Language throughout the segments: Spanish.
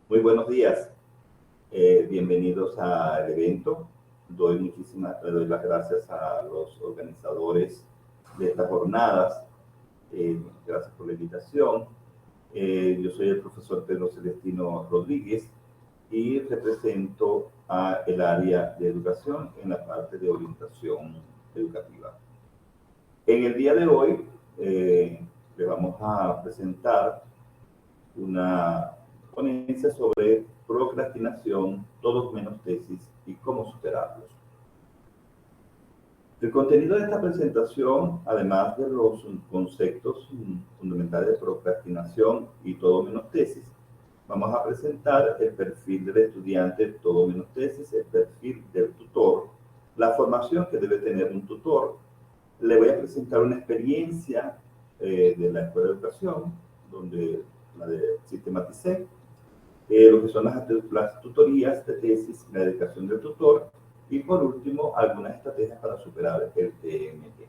Muy buenos días, bienvenidos al evento. Le doy las gracias a los organizadores de estas jornadas. Gracias por la invitación. Yo soy el profesor Pedro Celestino Rodríguez y represento a el área de educación en la parte de orientación educativa. En el día de hoy le vamos a presentar una ponencia sobre procrastinación, todos menos tesis y cómo superarlos. El contenido de esta presentación, además de los conceptos fundamentales de procrastinación y todo menos tesis, vamos a presentar el perfil del estudiante, todo menos tesis, el perfil del tutor, la formación que debe tener un tutor. Le voy a presentar una experiencia de la Escuela de Educación, donde la sistematicé, lo que son las tutorías de tesis, la dedicación del tutor, y por último, algunas estrategias para superar el TMT.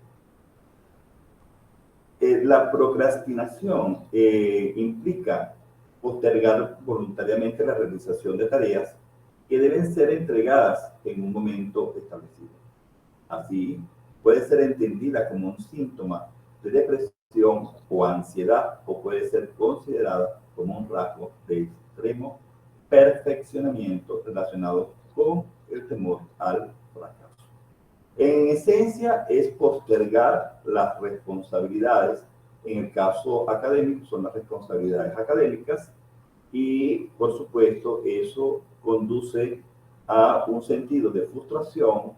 La procrastinación implica postergar voluntariamente la realización de tareas que deben ser entregadas en un momento establecido. Así, puede ser entendida como un síntoma de depresión o ansiedad, o puede ser considerada como un rasgo de extremo perfeccionamiento relacionado con el temor al fracaso. En esencia, es postergar las responsabilidades. En el caso académico, son las responsabilidades académicas, y por supuesto, eso conduce a un sentido de frustración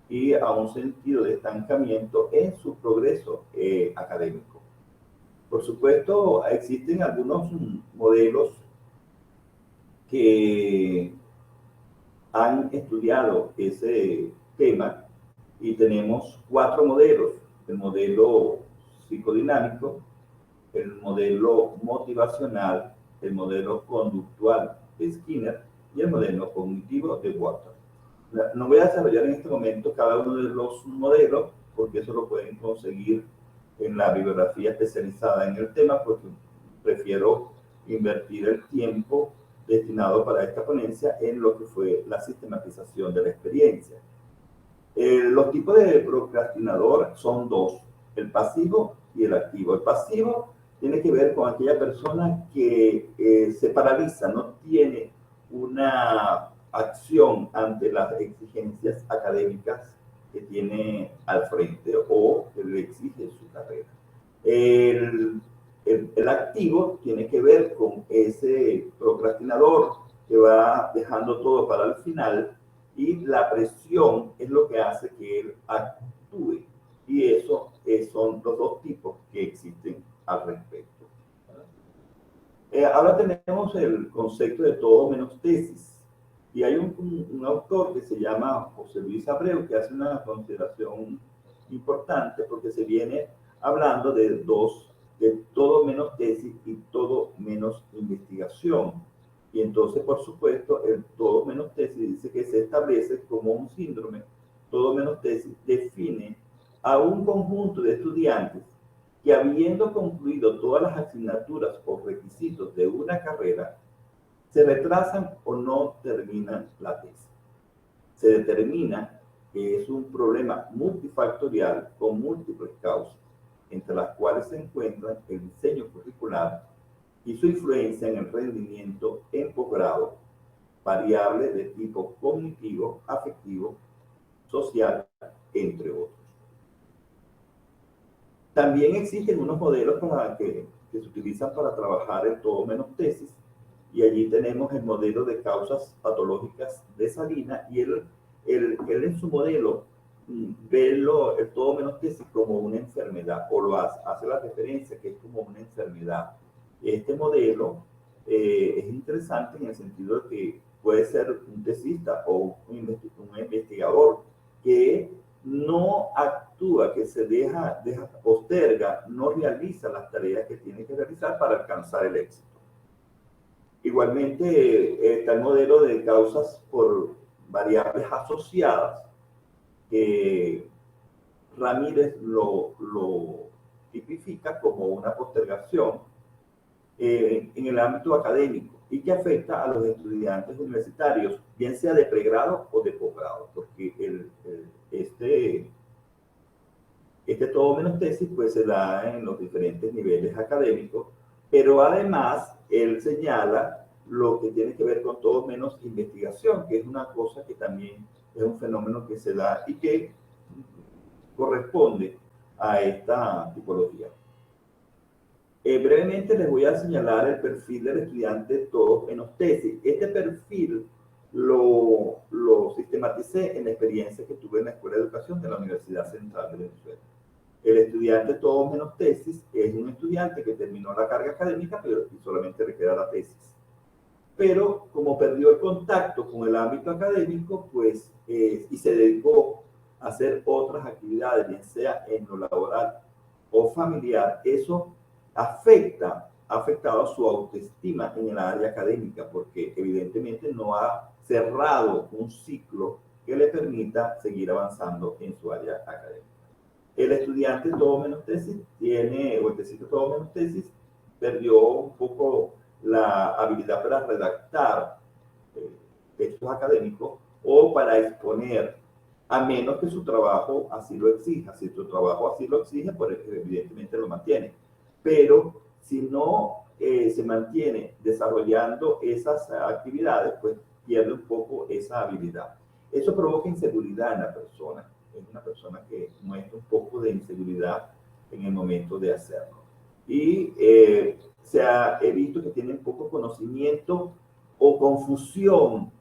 y a un sentido de estancamiento en su progreso académico. Por supuesto, existen algunos modelos que han estudiado ese tema y tenemos 4 modelos: el modelo psicodinámico, el modelo motivacional, el modelo conductual de Skinner y el modelo cognitivo de Wharton. No voy a desarrollar en este momento cada uno de los modelos, porque eso lo pueden conseguir en la bibliografía especializada en el tema, porque prefiero invertir el tiempo destinado para esta ponencia en lo que fue la sistematización de la experiencia. Los tipos de procrastinador son 2, el pasivo y el activo. El pasivo tiene que ver con aquella persona que se paraliza, no tiene una acción ante las exigencias académicas que tiene al frente o que le exige su carrera. El activo tiene que ver con ese procrastinador que va dejando todo para el final, y la presión es lo que hace que él actúe. Y eso son los 2 tipos que existen al respecto. Ahora tenemos el concepto de todo menos tesis. Y hay un autor que se llama José Luis Abreu, que hace una consideración importante, porque se viene hablando de todo menos tesis y todo menos investigación. Y entonces, por supuesto, el todo menos tesis dice que se establece como un síndrome. Todo menos tesis define a un conjunto de estudiantes que, habiendo concluido todas las asignaturas o requisitos de una carrera, se retrasan o no terminan la tesis. Se determina que es un problema multifactorial con múltiples causas, entre las cuales se encuentran el diseño curricular y su influencia en el rendimiento en posgrado, variables de tipo cognitivo, afectivo, social, entre otros. También existen unos modelos que se utilizan para trabajar el todo menos tesis, y allí tenemos el modelo de causas patológicas de Salina, y él en su modelo ve el todo menos tesis como una enfermedad, o lo hace la referencia que es como una enfermedad. Este modelo es interesante en el sentido de que puede ser un tesista o un investigador que no actúa, que se posterga, no realiza las tareas que tiene que realizar para alcanzar el éxito. Igualmente está el modelo de causas por variables asociadas, que Ramírez lo tipifica como una postergación en el ámbito académico y que afecta a los estudiantes universitarios, bien sea de pregrado o de posgrado, porque este todo menos tesis pues se da en los diferentes niveles académicos, pero además él señala lo que tiene que ver con todo menos investigación, que es una cosa que también es un fenómeno que se da y que corresponde a esta tipología. Brevemente les voy a señalar el perfil del estudiante todo menos tesis. Este perfil lo sistematicé en la experiencia que tuve en la Escuela de Educación de la Universidad Central de Venezuela. El estudiante todo menos tesis es un estudiante que terminó la carga académica, pero solamente le queda la tesis. Pero como perdió el contacto con el ámbito académico, pues, y se dedicó a hacer otras actividades, bien sea en lo laboral o familiar, eso ha afectado a su autoestima en el área académica, porque evidentemente no ha cerrado un ciclo que le permita seguir avanzando en su área académica. El estudiante todo menos tesis o el tesista todo menos tesis, perdió un poco la habilidad para redactar textos académicos o para exponer, a menos que su trabajo así lo exija. Si su trabajo así lo exige, pues evidentemente lo mantiene. Pero si no se mantiene desarrollando esas actividades, pues pierde un poco esa habilidad. Eso provoca inseguridad en la persona. Es una persona que muestra un poco de inseguridad en el momento de hacerlo. Y he visto que tienen poco conocimiento o confusión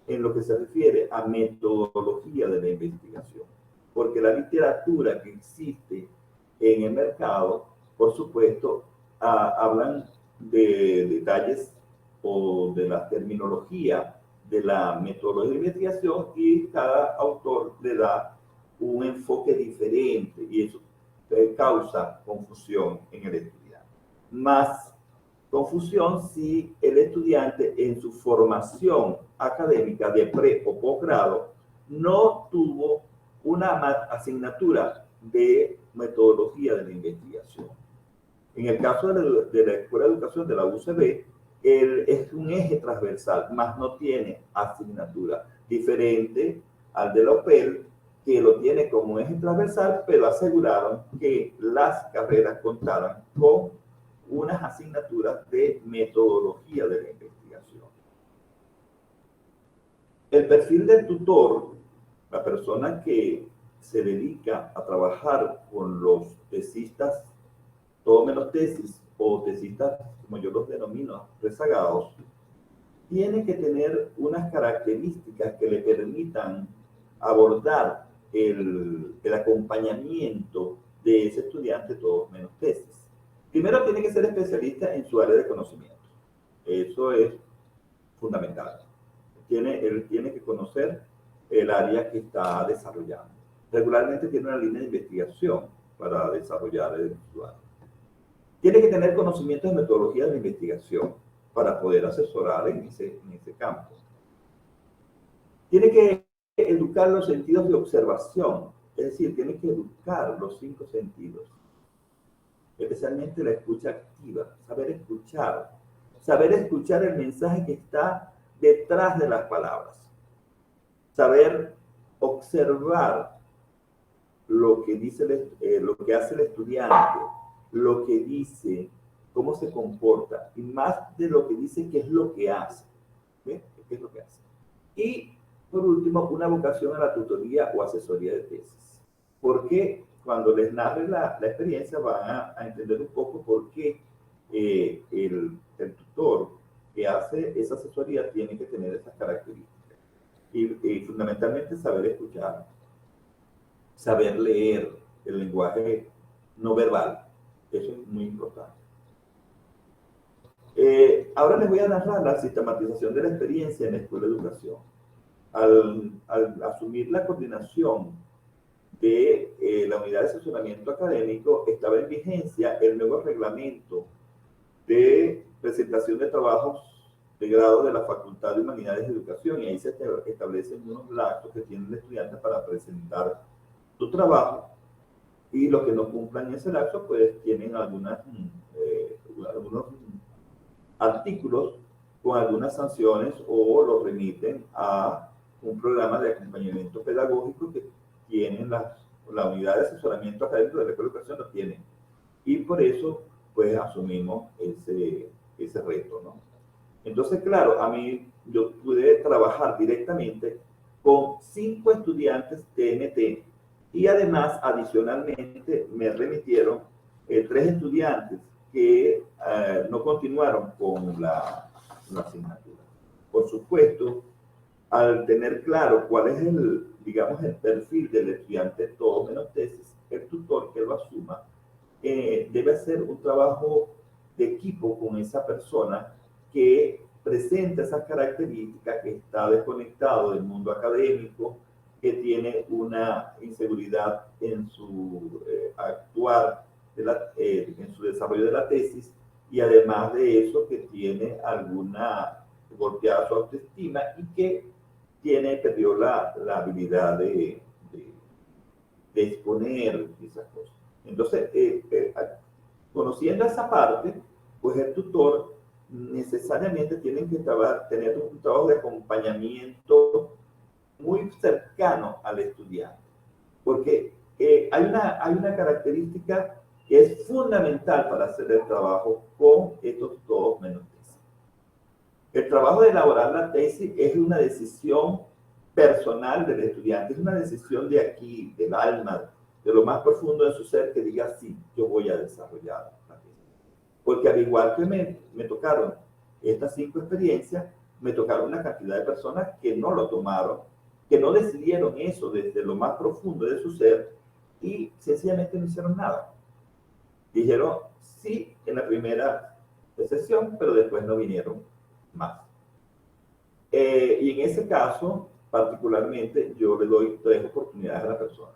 en lo que se refiere a metodología de la investigación. Porque la literatura que existe en el mercado, por supuesto, hablan de detalles o de la terminología de la metodología de investigación, y cada autor le da un enfoque diferente y eso causa confusión en el estudiante. Más confusión si el estudiante en su formación académica de pre o posgrado no tuvo una asignatura de metodología de la investigación. En el caso de la Escuela de Educación de la UCB, es un eje transversal, más no tiene asignatura, diferente al de la UPEL, que lo tiene como eje transversal, pero aseguraron que las carreras contaran con unas asignaturas de metodología de la investigación. El perfil del tutor, la persona que se dedica a trabajar con los tesistas, todo menos tesis, o tesistas, como yo los denomino, rezagados, tiene que tener unas características que le permitan abordar el acompañamiento de ese estudiante todo menos tesis. Primero tiene que ser especialista en su área de conocimiento. Eso es fundamental. Él tiene que conocer el área que está desarrollando. Regularmente tiene una línea de investigación para desarrollar su área. Tiene que tener conocimientos de metodología de la investigación para poder asesorar en ese campo. Tiene que educar los sentidos de observación, es decir, tiene que educar los 5 sentidos, especialmente la escucha activa, saber escuchar el mensaje que está detrás de las palabras, saber observar lo que dice lo que hace el estudiante, lo que dice, cómo se comporta, y más de lo que dice, qué es lo que hace. ¿Qué es lo que hace? Y, por último, una vocación a la tutoría o asesoría de tesis. Porque cuando les narre la experiencia van a entender un poco por qué el tutor que hace esa asesoría tiene que tener esas características. Y fundamentalmente saber escuchar, saber leer el lenguaje no verbal. Eso es muy importante. Ahora les voy a narrar la sistematización de la experiencia en la Escuela de Educación. Al asumir la coordinación de la unidad de asesoramiento académico, estaba en vigencia el nuevo reglamento de presentación de trabajos de grado de la Facultad de Humanidades y Educación, y ahí se establecen unos lapsos que tiene el estudiante para presentar su trabajo, y los que no cumplan ese lapso pues tienen algunos artículos con algunas sanciones o los remiten a un programa de acompañamiento pedagógico que tienen la unidad de asesoramiento académico de la Escuela de Educación, lo tienen. Y por eso, pues, asumimos ese reto, ¿no? Entonces, claro, a mí yo pude trabajar directamente con 5 estudiantes TNT y además, adicionalmente, me remitieron 3 estudiantes que no continuaron con la asignatura. Por supuesto, al tener claro cuál es digamos, el perfil del estudiante todo menos tesis, el tutor que lo asuma debe hacer un trabajo de equipo con esa persona que presenta esas características, que está desconectado del mundo académico, que tiene una inseguridad en su actuar, en su desarrollo de la tesis, y además de eso que tiene alguna golpeada su autoestima y que perdió la habilidad de exponer esas cosas. Entonces, conociendo esa parte, pues el tutor necesariamente tiene que tener un trabajo de acompañamiento muy cercano al estudiante, porque hay una característica que es fundamental para hacer el trabajo con estos todos menos tesis. El trabajo de elaborar la tesis es una decisión personal del estudiante, es una decisión de aquí, del alma, de lo más profundo de su ser, que diga, sí, yo voy a desarrollar la tesis. Porque al igual que me tocaron estas 5 experiencias, me tocaron una cantidad de personas que no lo tomaron, que no decidieron eso desde lo más profundo de su ser y sencillamente no hicieron nada. Dijeron sí en la primera sesión, pero después no vinieron más. Y en ese caso, particularmente, yo le doy 3 oportunidades a las personas.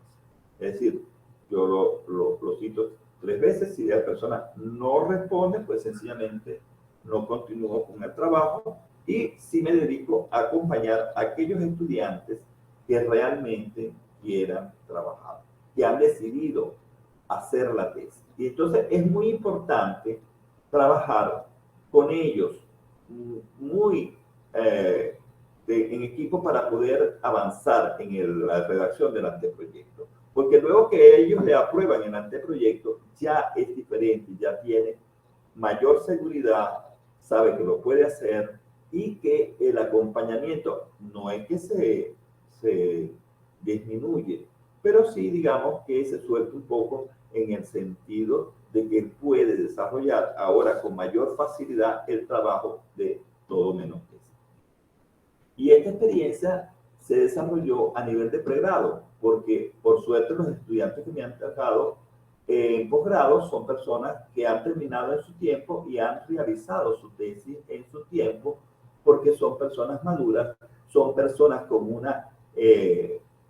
Es decir, yo lo cito 3 veces. Si la persona no responde, pues sencillamente no continúo con el trabajo y sí me dedico a acompañar a aquellos estudiantes que realmente quieran trabajar, que han decidido hacer la tesis. Y entonces es muy importante trabajar con ellos muy en equipo para poder avanzar en la redacción del anteproyecto. Porque luego que ellos le aprueban el anteproyecto, ya es diferente, ya tiene mayor seguridad, sabe que lo puede hacer y que el acompañamiento no es que se disminuye, pero sí, digamos, que se suelta un poco en el sentido de que puede desarrollar ahora con mayor facilidad el trabajo de todo menos tesis. Y esta experiencia se desarrolló a nivel de pregrado, porque por suerte los estudiantes que me han tratado en posgrado son personas que han terminado en su tiempo y han realizado su tesis en su tiempo, porque son personas maduras, son personas con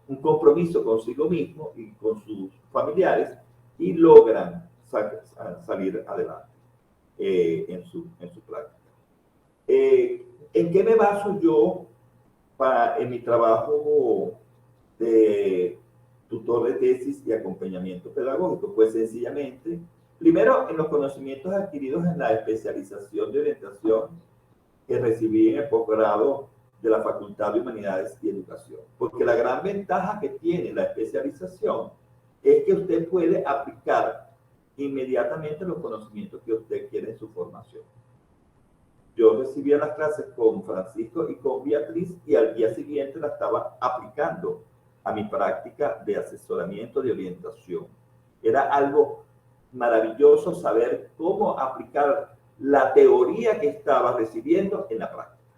un compromiso consigo mismo y con sus familiares y logran salir adelante en su práctica. ¿En qué me baso yo en mi trabajo de tutor de tesis y acompañamiento pedagógico? Pues sencillamente, primero en los conocimientos adquiridos en la especialización de orientación que recibí en el posgrado de la Facultad de Humanidades y Educación. Porque la gran ventaja que tiene la especialización es que usted puede aplicar inmediatamente los conocimientos que usted quiere en su formación. Yo recibía las clases con Francisco y con Beatriz y al día siguiente la estaba aplicando a mi práctica de asesoramiento de orientación. Era algo maravilloso saber cómo aplicar la teoría que estaba recibiendo en la práctica,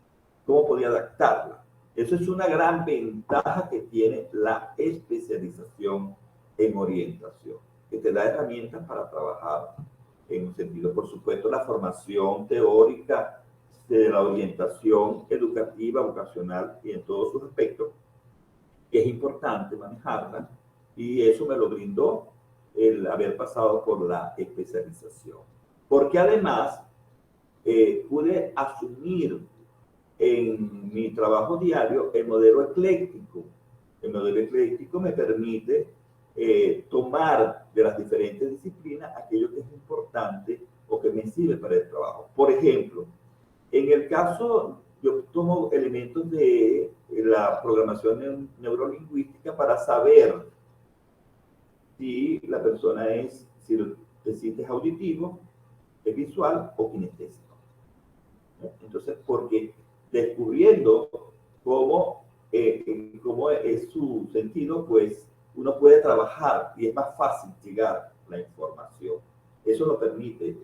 cómo podía adaptarla. Eso es una gran ventaja que tiene la especialización en orientación, que te da herramientas para trabajar en un sentido. Por supuesto, la formación teórica de la orientación educativa, vocacional y en todos sus aspectos, es importante manejarla, y eso me lo brindó el haber pasado por la especialización. Porque además pude asumir en mi trabajo diario el modelo ecléctico. El modelo ecléctico me permite tomar de las diferentes disciplinas aquello que es importante o que me sirve para el trabajo. Por ejemplo, en el caso, yo tomo elementos de la programación neurolingüística para saber si la persona si el deficit es auditivo, es visual o kinestésico. Entonces, porque descubriendo cómo es su sentido, pues uno puede trabajar y es más fácil llegar a la información. Eso lo permite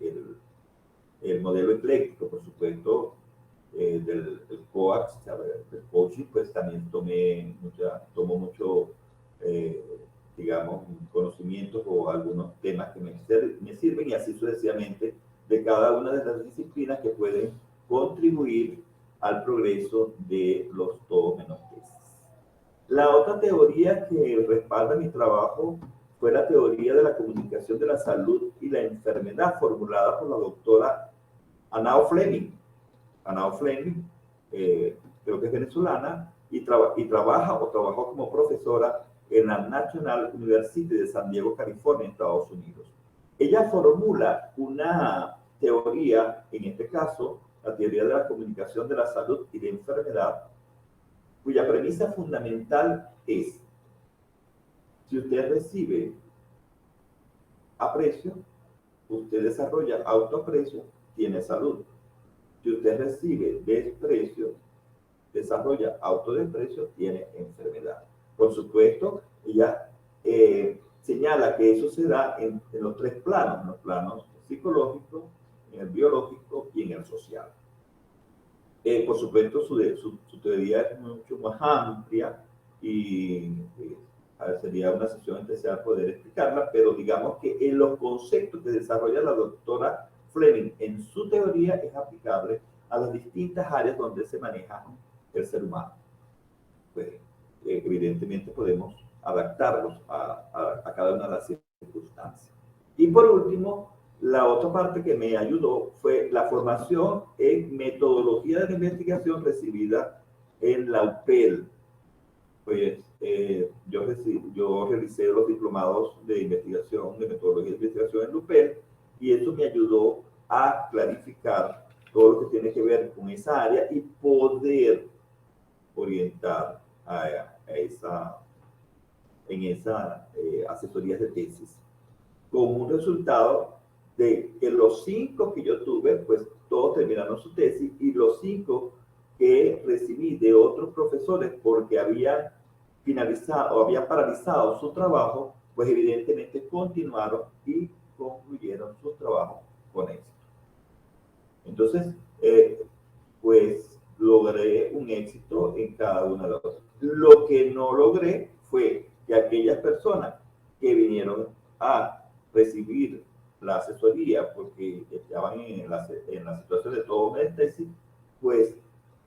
el modelo ecléctico, por supuesto, del coaching, pues también tomo mucho, digamos, conocimientos o algunos temas que me sirven, y así sucesivamente de cada una de las disciplinas que pueden contribuir al progreso de los todos menos tesis. La otra teoría que respalda mi trabajo fue la teoría de la comunicación de la salud y la enfermedad, formulada por la doctora Anao Fleming. Anao Fleming, creo que es venezolana, y trabajó como profesora en la National University de San Diego, California, en Estados Unidos. Ella formula una teoría, en este caso, la teoría de la comunicación de la salud y de enfermedad, cuya premisa fundamental es: si usted recibe aprecio, usted desarrolla autoaprecio, tiene salud. Si usted recibe desprecio, desarrolla autodesprecio, tiene enfermedad. Por supuesto, ella señala que eso se da en los tres planos: en los planos psicológicos, en el biológico y en el social. Por supuesto, su teoría es mucho más amplia y sería una sesión especial poder explicarla, pero digamos que en los conceptos que desarrolla la doctora Fleming en su teoría es aplicable a las distintas áreas donde se maneja el ser humano. Pues evidentemente podemos adaptarlos a cada una de las circunstancias. Y por último, la otra parte que me ayudó fue la formación en metodología de la investigación recibida en la UPEL. Pues yo realicé los diplomados de investigación, de metodología de investigación en la UPEL, y eso me ayudó a clarificar todo lo que tiene que ver con esa área y poder orientar en esas asesorías de tesis, con un resultado de que los 5 que yo tuve, pues todos terminaron su tesis, y los 5 que recibí de otros profesores porque habían finalizado o habían paralizado su trabajo, pues evidentemente continuaron y concluyeron su trabajo con éxito. Entonces, pues logré un éxito en cada una de las cosas. Lo que no logré fue que aquellas personas que vinieron a recibir la asesoría porque estaban en la situación de todo tesis, pues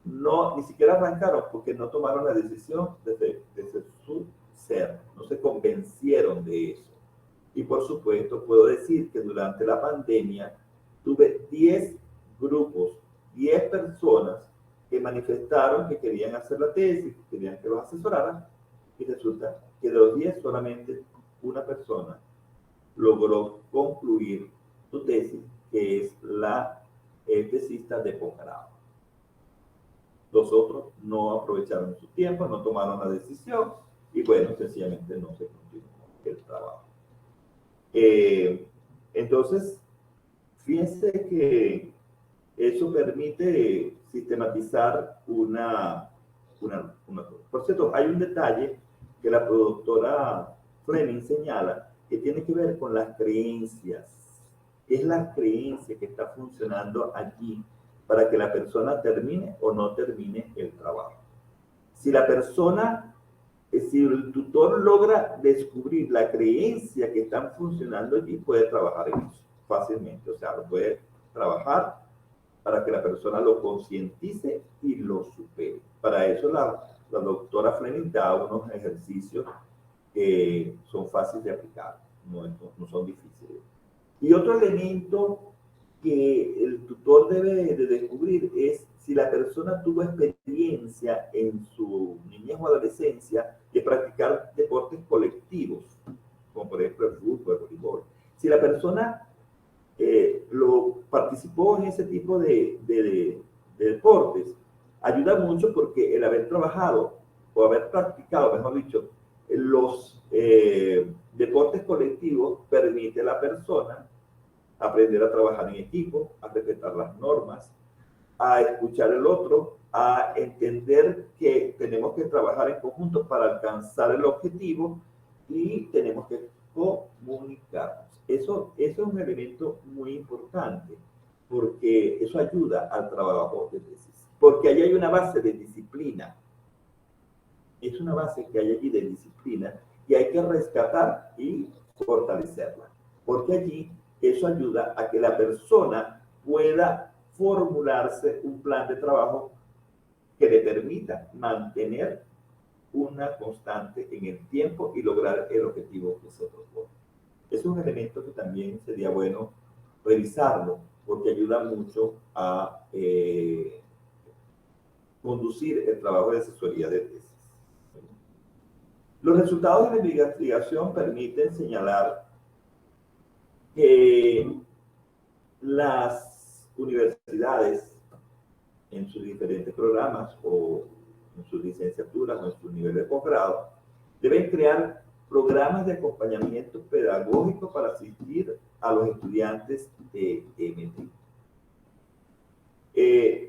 ni siquiera arrancaron, porque no tomaron la decisión desde su ser, no se convencieron de eso. Y por supuesto puedo decir que durante la pandemia tuve 10 grupos, 10 personas que manifestaron que querían hacer la tesis, que querían que los asesoraran, y resulta que de los 10 solamente una persona logró concluir su tesis, que es la tesista de posgrado. Los otros no aprovecharon su tiempo, no tomaron la decisión, y bueno, sencillamente no se continuó el trabajo. Entonces, fíjense que eso permite sistematizar una. Por cierto, hay un detalle que la doctora Fleming señala que tiene que ver con las creencias. Es la creencia que está funcionando allí para que la persona termine o no termine el trabajo. Si el tutor logra descubrir la creencia que están funcionando allí, puede trabajar en eso. fácilmente. O sea, lo puede trabajar para que la persona lo concientice y lo supere. Para eso la doctora Fleming da unos ejercicios que son fáciles de aplicar, no son difíciles. Y otro elemento que el tutor debe de descubrir es si la persona tuvo experiencia en su niñez o adolescencia de practicar deportes colectivos, como por ejemplo el fútbol, el voleibol. Si la persona lo participó en ese tipo de deportes, ayuda mucho porque el haber trabajado o haber practicado, mejor dicho, los deportes colectivos permite a la persona aprender a trabajar en equipo, a respetar las normas, a escuchar al otro, a entender que tenemos que trabajar en conjunto para alcanzar el objetivo y tenemos que comunicarnos. Eso es un elemento muy importante porque eso ayuda al trabajo de tesis. Porque allí hay una base de disciplina. Es una base que hay allí de disciplina y hay que rescatar y fortalecerla. Porque allí eso ayuda a que la persona pueda formularse un plan de trabajo que le permita mantener una constante en el tiempo y lograr el objetivo que se propone. Es un elemento que también sería bueno revisarlo porque ayuda mucho a conducir el trabajo de asesoría de tesis. Los resultados de la investigación permiten señalar que las universidades en sus diferentes programas o en sus licenciaturas o en su nivel de posgrado deben crear programas de acompañamiento pedagógico para asistir a los estudiantes de MT.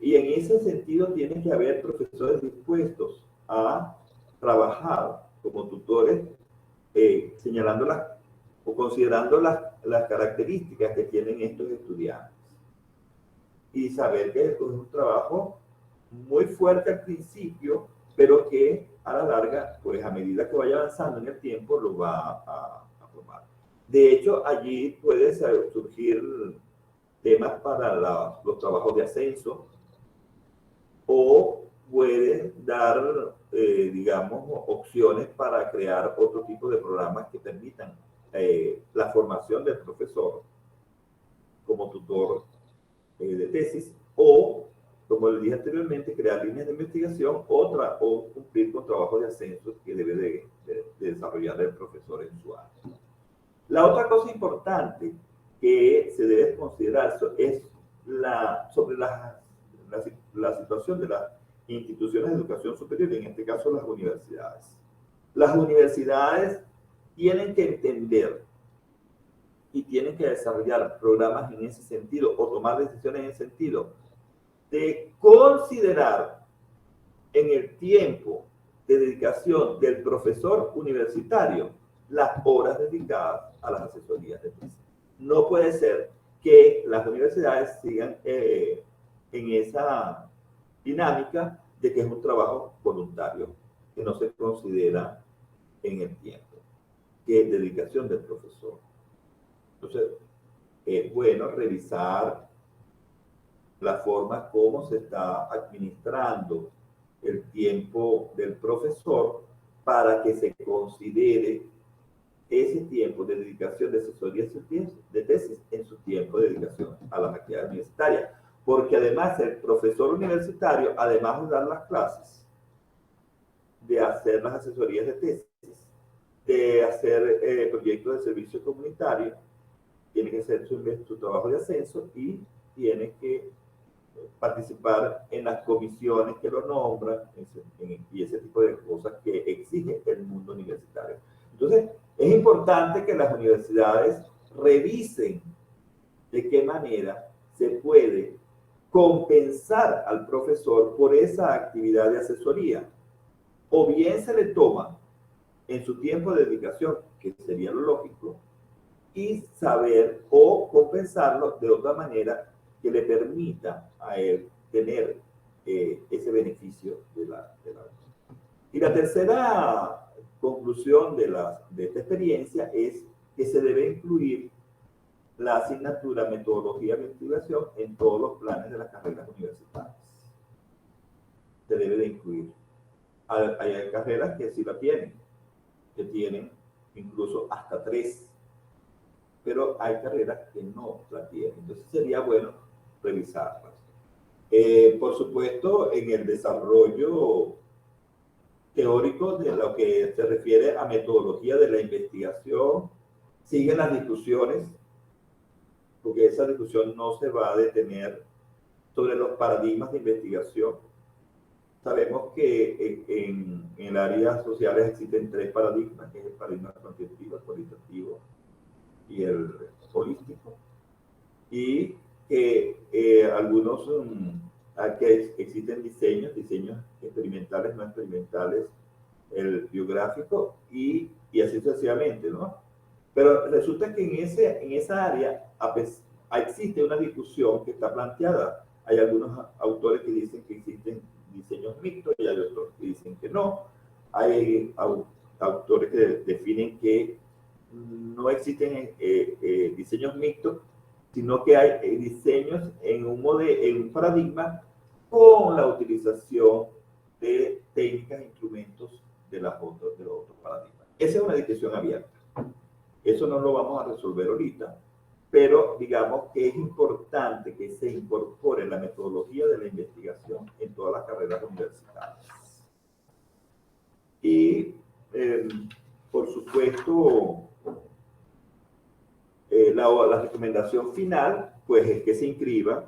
Y en ese sentido tiene que haber profesores dispuestos a trabajar como tutores, señalando o considerando las características que tienen estos estudiantes. Y saber que es un trabajo muy fuerte al principio, pero que a la larga, pues a medida que vaya avanzando en el tiempo, lo va a formar. De hecho, allí puede surgir temas para los trabajos de ascenso o puede dar, digamos, opciones para crear otro tipo de programas que permitan la formación del profesor como tutor de tesis o, como le dije anteriormente, crear líneas de investigación o cumplir con trabajos de ascenso que debe de desarrollar el profesor en su área. La otra cosa importante que se debe considerar es sobre la situación de las instituciones de educación superior, en este caso las universidades. Las universidades tienen que entender y tienen que desarrollar programas en ese sentido o tomar decisiones en ese sentido de considerar en el tiempo de dedicación del profesor universitario las horas dedicadas a las asesorías de tesis. No puede ser que las universidades sigan en esa dinámica de que es un trabajo voluntario, que no se considera en el tiempo, que es dedicación del profesor. Entonces, es bueno revisar la forma como se está administrando el tiempo del profesor para que se considere ese tiempo de dedicación de asesoría de tesis en su tiempo de dedicación a las actividades universitarias. Porque además el profesor universitario, además de dar las clases, de hacer las asesorías de tesis, de hacer proyectos de servicio comunitario, tiene que hacer su trabajo de ascenso y tiene que participar en las comisiones que lo nombran y ese tipo de cosas que exige el mundo universitario. Entonces, es importante que las universidades revisen de qué manera se puede compensar al profesor por esa actividad de asesoría. O bien se le toma en su tiempo de dedicación, que sería lo lógico, y saber o compensarlo de otra manera que le permita a él tener ese beneficio de la. Y la tercera conclusión de esta experiencia es que se debe incluir la asignatura Metodología de Investigación en todos los planes de las carreras universitarias. Se debe de incluir. Hay carreras que sí la tienen, que tienen incluso hasta 3, pero hay carreras que no la tienen. Entonces sería bueno revisarlas. Por supuesto, en el desarrollo teórico de lo que se refiere a metodología de la investigación, siguen las discusiones, porque esa discusión no se va a detener sobre los paradigmas de investigación. Sabemos que en el área sociales existen 3 paradigmas, que es el paradigma cuantitativo, el cualitativo y el holístico. Y que algunos, que existen diseños experimentales, no experimentales, el biográfico y así sucesivamente, ¿no? Pero resulta que en esa área existe una discusión que está planteada. Hay algunos autores que dicen que existen diseños mixtos y hay otros que dicen que no. Hay autores que definen que no existen diseños mixtos, sino que hay diseños en un paradigma con la utilización de técnicas e instrumentos de los otros paradigmas. Esa es una discusión abierta. Eso no lo vamos a resolver ahorita, pero digamos que es importante que se incorpore la metodología de la investigación en todas las carreras universitarias. Y, por supuesto, la recomendación final, pues, es que se inscriban.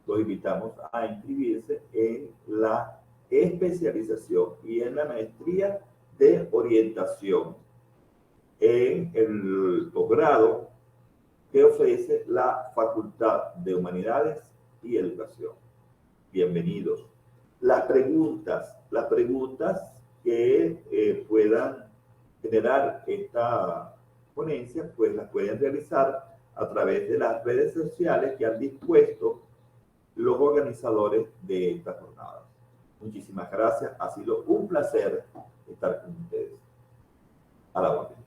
Los invitamos a inscribirse en la especialización y en la maestría de orientación en el posgrado que ofrece la Facultad de Humanidades y Educación. Bienvenidos. Las preguntas que puedan generar esta ponencia, pues las pueden realizar a través de las redes sociales que han dispuesto los organizadores de esta jornada. Muchísimas gracias. Ha sido un placer estar con ustedes. A la orden.